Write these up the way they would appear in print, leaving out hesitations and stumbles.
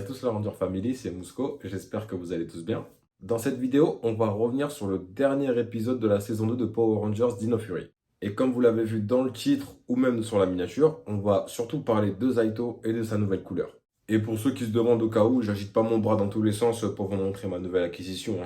à tous la Ranger Family, c'est Mousco, j'espère que vous allez tous bien. Dans cette vidéo, on va revenir sur le dernier épisode de la saison 2 de Power Rangers Dino Fury. Et comme vous l'avez vu dans le titre ou même sur la miniature, on va surtout parler de Zaito et de sa nouvelle couleur. Et pour ceux qui se demandent au cas où, j'agite pas mon bras dans tous les sens pour vous montrer ma nouvelle acquisition.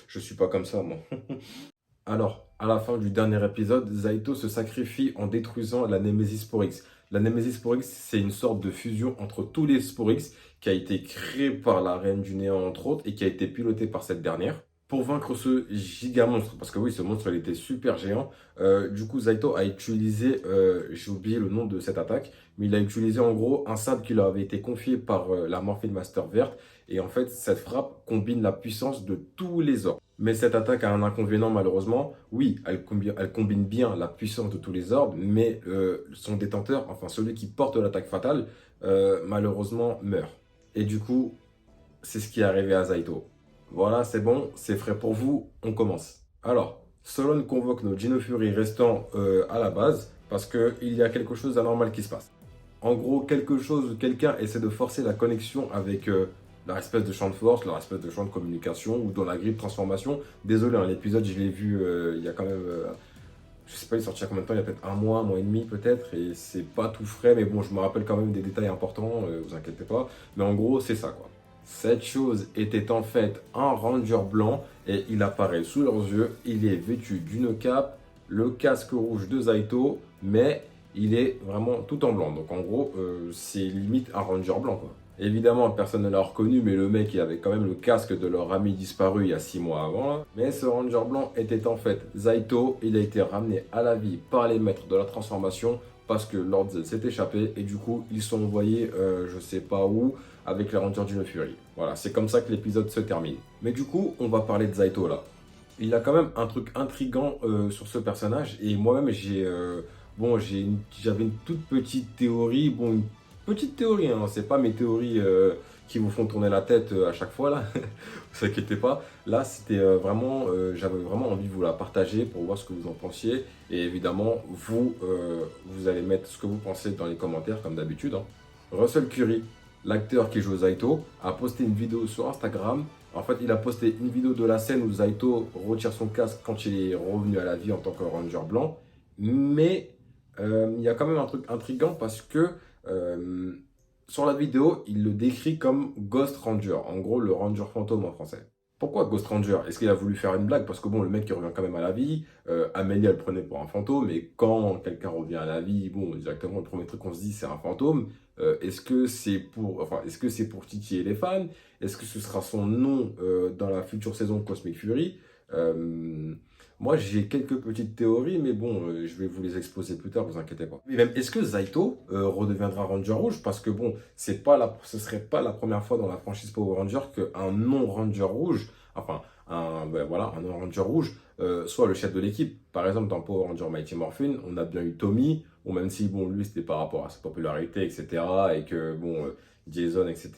Je suis pas comme ça, moi. Alors, à la fin du dernier épisode, Zaito se sacrifie en détruisant la Nemesis Sporix. La Nemesis Sporix, c'est une sorte de fusion entre tous les Sporix qui a été créée par la Reine du Néant, entre autres, et qui a été pilotée par cette dernière. Pour vaincre ce giga monstre, parce que oui, ce monstre, il était super géant, du coup, Zaito a utilisé, j'ai oublié le nom de cette attaque, mais il a utilisé en gros un sabre qui lui avait été confié par la Morphine Master verte, et en fait, cette frappe combine la puissance de tous les orbes. Mais cette attaque a un inconvénient malheureusement. Oui, elle combine bien la puissance de tous les orbes, mais son détenteur, enfin celui qui porte l'attaque fatale, malheureusement meurt. Et du coup, c'est ce qui est arrivé à Zaito. Voilà, c'est bon, c'est frais pour vous, on commence. Alors, Solon convoque nos Dino Fury restants à la base, parce qu'il y a quelque chose d'anormal qui se passe. En gros, quelqu'un essaie de forcer la connexion avec leur espèce de champ de force, leur espèce de champ de communication ou dans la grille de transformation. Désolé, hein, l'épisode, je l'ai vu il y a quand même, je sais pas, il est sorti il y a combien de temps, il y a peut-être un mois et demi peut-être, et c'est pas tout frais, mais bon, je me rappelle quand même des détails importants, vous inquiétez pas. Mais en gros, c'est ça quoi. Cette chose était en fait un ranger blanc et il apparaît sous leurs yeux. Il est vêtu d'une cape, le casque rouge de Zaito, mais il est vraiment tout en blanc. Donc en gros, c'est limite un ranger blanc quoi. Évidemment, personne ne l'a reconnu, mais le mec, il avait quand même le casque de leur ami disparu il y a 6 mois avant. Là. Mais ce ranger blanc était en fait Zaito. Il a été ramené à la vie par les maîtres de la transformation parce que Lord Z s'est échappé et du coup, ils sont envoyés je sais pas où avec les Rangers Dino Fury. Voilà, c'est comme ça que l'épisode se termine. Mais du coup, on va parler de Zaito là. Il a quand même un truc intriguant sur ce personnage et moi-même j'avais une toute petite théorie, bon une petite théorie, hein, c'est pas mes théories qui vous font tourner la tête à chaque fois là, vous inquiétez pas. Là c'était j'avais vraiment envie de vous la partager pour voir ce que vous en pensiez et évidemment vous allez mettre ce que vous pensez dans les commentaires comme d'habitude. Hein. Russell Curry, l'acteur qui joue Zaito, a posté une vidéo sur Instagram. En fait, il a posté une vidéo de la scène où Zaito retire son casque quand il est revenu à la vie en tant que Ranger blanc. Mais il y a quand même un truc intriguant parce que sur la vidéo, il le décrit comme Ghost Ranger. En gros, le Ranger fantôme en français. Pourquoi Ghost Ranger? Est-ce qu'il a voulu faire une blague? Parce que bon, le mec il revient quand même à la vie. Amélie, elle le prenait pour un fantôme. Et quand quelqu'un revient à la vie, bon, directement, le premier truc qu'on se dit, c'est un fantôme. Est-ce que c'est pour titiller les fans? Est-ce que ce sera son nom dans la future saison de Cosmic Fury? Moi, j'ai quelques petites théories, mais bon, je vais vous les exposer plus tard, vous inquiétez pas. Mais même, est-ce que Zaito redeviendra Ranger Rouge? Parce que bon, ce serait pas la première fois dans la franchise Power Ranger qu'un non-Ranger Rouge, enfin, un non-Ranger Rouge, soit le chef de l'équipe. Par exemple, dans Power Ranger Mighty Morphin, on a bien eu Tommy, ou même si, bon, lui, c'était par rapport à sa popularité, etc., et que, bon, Jason, etc.,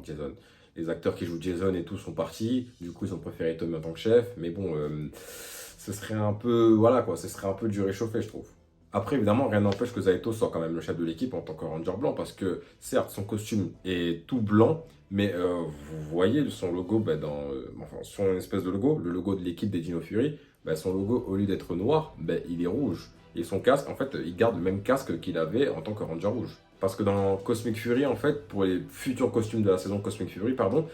Jason les acteurs qui jouent Jason et tout sont partis. Du coup, ils ont préféré Tommy en tant que chef. Mais bon, ce serait un peu, voilà quoi, ce serait un peu du réchauffé, je trouve. Après, évidemment, rien n'empêche que Zaito soit quand même le chef de l'équipe en tant que Ranger blanc parce que, certes, son costume est tout blanc, mais vous voyez son logo, son espèce de logo, le logo de l'équipe des Dino Fury, son logo, au lieu d'être noir, il est rouge. Et son casque, en fait, il garde le même casque qu'il avait en tant que Ranger rouge. Parce que dans Cosmic Fury, en fait, pour les futurs costumes de la saison Cosmic Fury, pardon,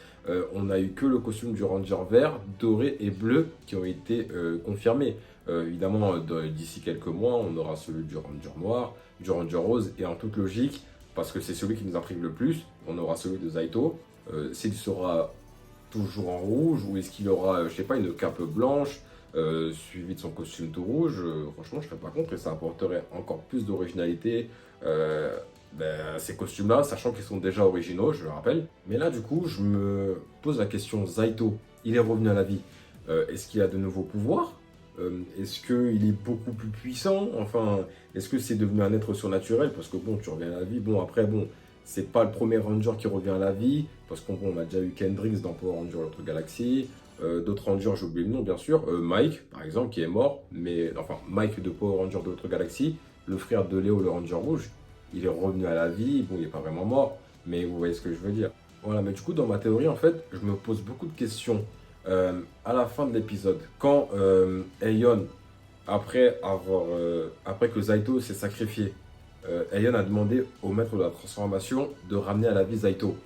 on n'a eu que le costume du Ranger vert, doré et bleu qui ont été confirmés. Évidemment, d'ici quelques mois, on aura celui du Ranger noir, du Ranger rose, et en toute logique, parce que c'est celui qui nous intrigue le plus, on aura celui de Zaito. S'il sera toujours en rouge, ou est-ce qu'il aura, je sais pas, une cape blanche, suivi de son costume tout rouge, franchement, je serais pas contre et ça apporterait encore plus d'originalité. Ces costumes-là, sachant qu'ils sont déjà originaux, je le rappelle. Mais là, du coup, je me pose la question, Zaito, il est revenu à la vie. Est-ce qu'il a de nouveaux pouvoirs? Est-ce qu'il est beaucoup plus puissant? Enfin, est-ce que c'est devenu un être surnaturel? Parce que bon, tu reviens à la vie. Bon, après, bon, c'est pas le premier Ranger qui revient à la vie. Parce qu'on on a déjà eu Kendrix dans Power Ranger L'autre Galaxie. D'autres Rangers, j'ai oublié le nom, bien sûr. Mike, par exemple, qui est mort. Mais, enfin, Mike de Power Ranger de l'autre Galaxie. Le frère de Léo, le Ranger Rouge. Il est revenu à la vie. Bon, il n'est pas vraiment mort. Mais vous voyez ce que je veux dire. Voilà, mais du coup, dans ma théorie, en fait, je me pose beaucoup de questions à la fin de l'épisode. Quand Aeon, après que Zaito s'est sacrifié, Aeon a demandé au maître de la transformation de ramener à la vie Zaito.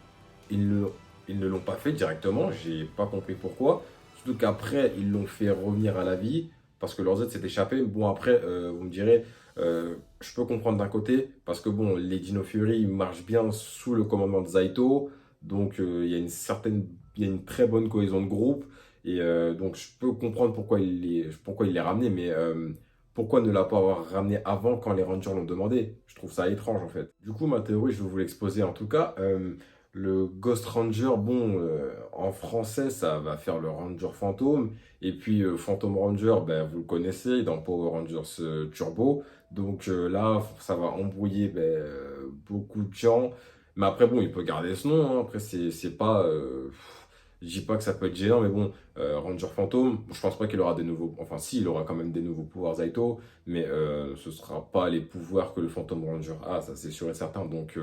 Ils ne, ils ne l'ont pas fait directement, j'ai pas compris pourquoi. Surtout qu'après, ils l'ont fait revenir à la vie parce que leur Z s'est échappé. Bon, après, vous me direz, je peux comprendre d'un côté parce que bon, les Dino Fury marchent bien sous le commandement de Zaito. Donc, il y a une très bonne cohésion de groupe. Et donc, je peux comprendre pourquoi il les ramenait, mais pourquoi ne l'a pas avoir ramené avant quand les Rangers l'ont demandé? Je trouve ça étrange en fait. Du coup, ma théorie, je vais vous l'exposer en tout cas. Le Ghost Ranger, bon, en français, ça va faire le Ranger fantôme. Et puis, Phantom Ranger, ben, vous le connaissez dans Power Rangers Turbo. Donc là, ça va embrouiller beaucoup de gens. Mais après, bon, il peut garder ce nom, hein. Après, c'est pas. Je dis pas que ça peut être gênant, mais bon, Ranger Fantôme, je pense pas qu'il aura des nouveaux. Enfin, si, il aura quand même des nouveaux pouvoirs Zaito, mais ce sera pas les pouvoirs que le Phantom Ranger a, ça c'est sûr et certain. Donc,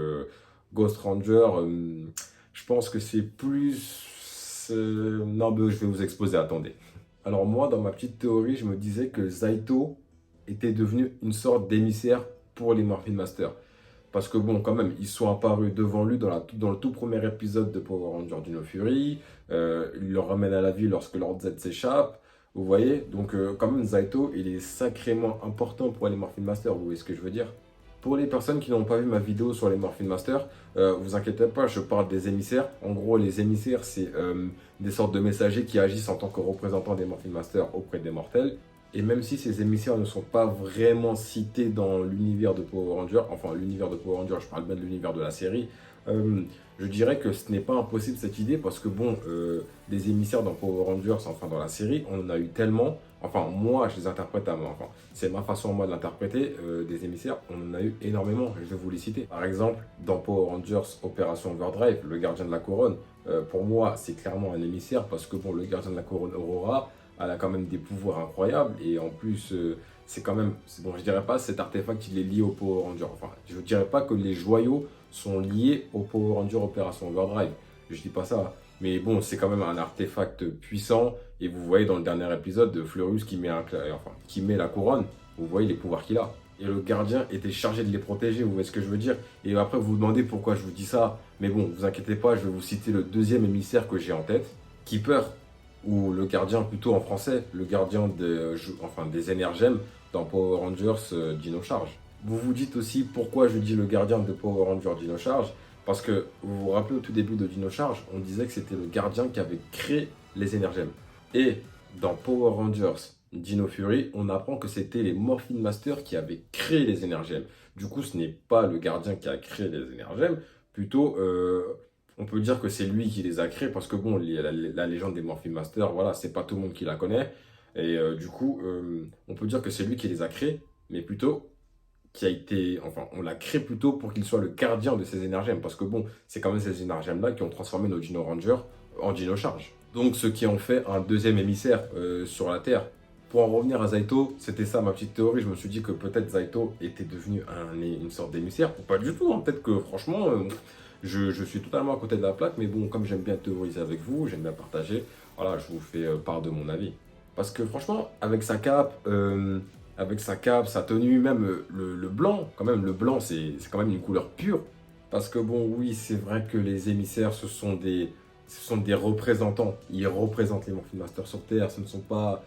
Ghost Ranger, je pense que c'est plus. Non, mais je vais vous exposer, attendez. Alors, moi, dans ma petite théorie, je me disais que Zaito était devenu une sorte d'émissaire pour les Morphin Masters. Parce que bon, quand même, ils sont apparus devant lui dans le tout premier épisode de Power Rangers Dino Fury. Il le ramène à la vie lorsque Lord Z s'échappe. Vous voyez? Donc quand même, Zaito, il est sacrément important pour les Morphin Masters. Vous voyez ce que je veux dire? Pour les personnes qui n'ont pas vu ma vidéo sur les Morphin Masters, vous inquiétez pas, je parle des émissaires. En gros, les émissaires, c'est des sortes de messagers qui agissent en tant que représentants des Morphin Masters auprès des mortels. Et même si ces émissaires ne sont pas vraiment cités dans l'univers de Power Rangers, enfin l'univers de Power Rangers, je parle bien de l'univers de la série, je dirais que ce n'est pas impossible cette idée parce que bon, des émissaires dans Power Rangers, enfin dans la série, on en a eu tellement, enfin moi je les interprète à moi, enfin c'est ma façon moi de l'interpréter, des émissaires, on en a eu énormément, je vais vous les citer. Par exemple, dans Power Rangers Opération Overdrive, le gardien de la couronne, pour moi c'est clairement un émissaire parce que bon, le gardien de la couronne Aurora, elle a quand même des pouvoirs incroyables et en plus c'est quand même bon, je dirais pas cet artefact il est lié au Power Ranger, enfin je dirais pas que les joyaux sont liés au Power Ranger Opération Overdrive, je dis pas ça, mais bon c'est quand même un artefact puissant et vous voyez dans le dernier épisode de Fleurus qui met la couronne, vous voyez les pouvoirs qu'il a et le gardien était chargé de les protéger, vous voyez ce que je veux dire, et après vous vous demandez pourquoi je vous dis ça, mais bon vous inquiétez pas, je vais vous citer le deuxième émissaire que j'ai en tête, Keeper, ou le gardien plutôt en français, le gardien des énergèmes dans Power Rangers Dino Charge. Vous vous dites aussi pourquoi je dis le gardien de Power Rangers Dino Charge, parce que vous vous rappelez au tout début de Dino Charge, on disait que c'était le gardien qui avait créé les énergèmes. Et dans Power Rangers Dino Fury, on apprend que c'était les Morphin Masters qui avaient créé les énergèmes. Du coup, ce n'est pas le gardien qui a créé les énergèmes, plutôt on peut dire que c'est lui qui les a créés parce que bon, la légende des Morphin Masters, voilà, c'est pas tout le monde qui la connaît. Et du coup, on peut dire que c'est lui qui les a créés, mais plutôt on l'a créé plutôt pour qu'il soit le gardien de ces énergèmes. Parce que bon, c'est quand même ces énergèmes-là qui ont transformé nos Dino Rangers en Dino Charge. Donc, ce qui en fait un deuxième émissaire sur la Terre. Pour en revenir à Zaito, c'était ça ma petite théorie. Je me suis dit que peut-être Zaito était devenu une sorte d'émissaire. Ou pas du tout, hein. Peut-être que franchement, je suis totalement à côté de la plaque. Mais bon, comme j'aime bien théoriser avec vous, j'aime bien partager, voilà, je vous fais part de mon avis. Parce que franchement, avec sa cape, sa tenue, même le blanc, quand même, le blanc, c'est quand même une couleur pure. Parce que bon, oui, c'est vrai que les émissaires, ce sont des représentants. Ils représentent les Morphin Masters sur Terre. Ce ne sont pas,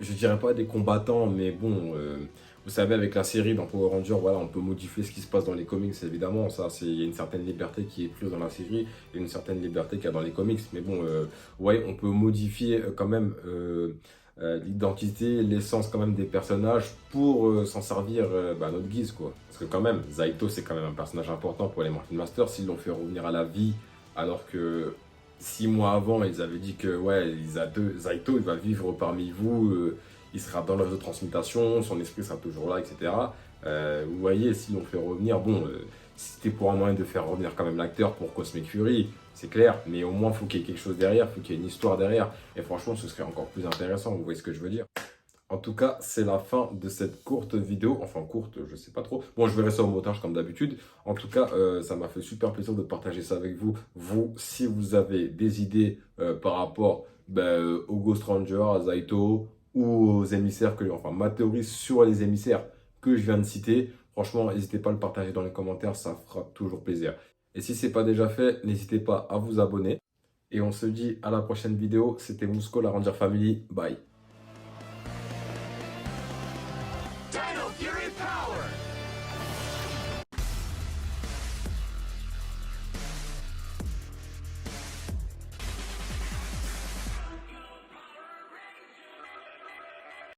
je dirais pas des combattants, mais bon, vous savez, avec la série dans Power Rangers, voilà, on peut modifier ce qui se passe dans les comics, évidemment. Ça, il y a une certaine liberté qui est plus dans la série et une certaine liberté qu'il y a dans les comics. Mais bon, ouais, on peut modifier quand même l'identité, l'essence quand même des personnages pour s'en servir à notre guise, quoi. Parce que quand même, Zaito, c'est quand même un personnage important pour les Morphin Masters. S'ils l'ont fait revenir à la vie, alors que 6 mois avant, ils avaient dit que ouais, Zaito, il va vivre parmi vous, il sera dans l'œuvre de transmutation, son esprit sera toujours là, etc. Vous voyez, s'ils l'ont fait revenir, bon, c'était pour un moyen de faire revenir quand même l'acteur pour Cosmic Fury, c'est clair, mais au moins, il faut qu'il y ait quelque chose derrière, il faut qu'il y ait une histoire derrière, et franchement, ce serait encore plus intéressant, vous voyez ce que je veux dire? En tout cas, c'est la fin de cette courte vidéo. Enfin, courte, je sais pas trop. Bon, je verrai ça au montage comme d'habitude. En tout cas, ça m'a fait super plaisir de partager ça avec vous. Vous, si vous avez des idées par rapport aux Ghost Rangers, à Zaito ou aux émissaires, enfin, ma théorie sur les émissaires que je viens de citer, franchement, n'hésitez pas à le partager dans les commentaires. Ça fera toujours plaisir. Et si ce n'est pas déjà fait, n'hésitez pas à vous abonner. Et on se dit à la prochaine vidéo. C'était Mousco, la Ranger Family. Bye.